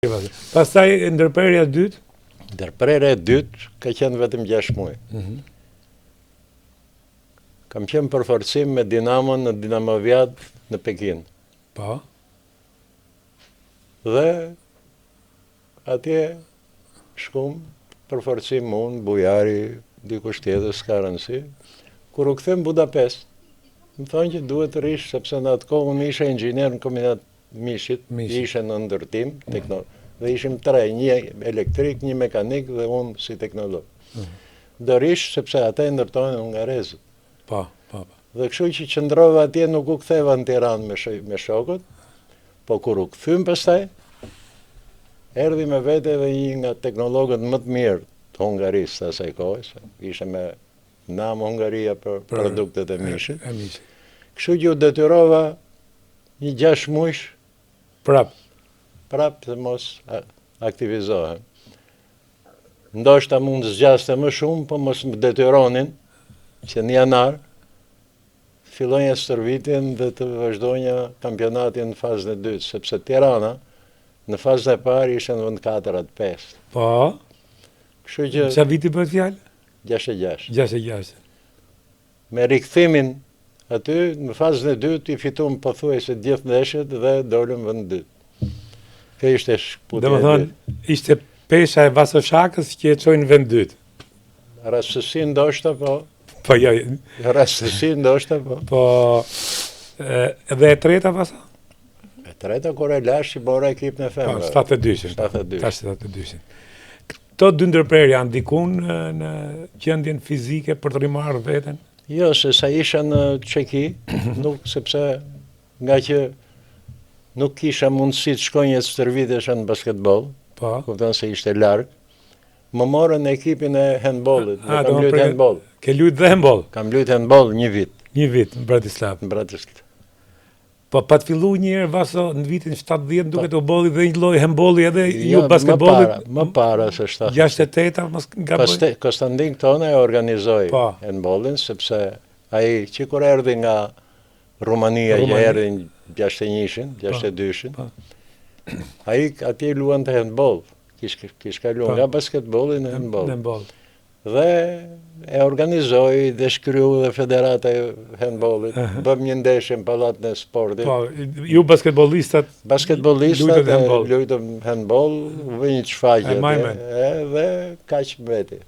Pastaj ndërprerja e dytë? Ndërprerja e dytë ka qenë vetëm 6 muaj. Kam qenë për forcim me Dinamon në Dinamoviad në Pekin. Po. Dhe atje shkum për forcim unë, Bujari, dikush tjetër, s'ka rëndësi. Kur u kthem Budapest, më thonë që duhet të rish, sepse në atë kohë unë isha inxhinier në kombinat Mishit, ishe në ndërtim, dhe ishim 3, një elektrik, një mekanik dhe unë si teknolog. Do rish, sepse ata e ndërtojnë hungarezët. Po. Dhe kështu që qëndrova atje, nuk u ktheva në Tiranë me shokët, po kur u kthym pastaj, erdhi me vete dhe një nga teknologët më të mirë të Hungarisë të asaj kohës, ishe me Nam Hungaria për produktet e Mishit. Kështu që u detyrova një 6 muajsh prap të mos aktivizohem. Ndoshta mund zgjaste më shumë, po mos më detyronin që në janar fillonja stërvitjen dhe të vazhdonja kampionatin në fazën e dytë, sepse Tirana në fazën e parë ishte në vend 4-5. Po. Kështu që Sa viti bëhet fjalë? 6-6. Me rikthimin aty, në fazën e dytë, i fituam pothuajse gjithë ndeshjet dhe dolëm vend dytë. Kjo ishte shkputja e dytë. Domethënë, ishte pesha e Vasoshakës që e çojnë vend dytë. Rastësi ndoshta, po. Po jo. Rastësi ndoshta, po. Po, edhe e treta pasa? E treta kur e lash i bora ekip në femrë. 72-shin. 72-shin. Këto dy ndërprerja ndikun në gjendjen fizike për të rimarrë veten? Jo, se sa isha në Çeki, nuk, sepse nga që nuk kisha mundësi të shkonja të stërvitesha në basketbol, kupton se ishte larg, më morën në ekipin e handbollit, dhe kam luajtur handboll. Ke luajtur dhe handboll? Kam luajtur handboll një vit. Një vit në Bratislava. Po pa të fillu një herë Vaso në vitin 70 duket u bolli dhe një lloj handbolli edhe ju basketbollit. Më para se 70. 68 mos gaboj. Konstantin Tona e organizoi handbollin, sepse ai që kur erdhi nga Rumania, që erdhi në 61-shin, 62-shin, ai atje luante handboll. Kish kaluar nga basketbolli në handboll. Dhe e organizoi dhe shkryu dhe federata e handbollit. Bëm një ndeshje në pallatin e sportit. Po, ju basketbollistat luajtëm handboll, vë një çfaqje dhe kaq mbeti.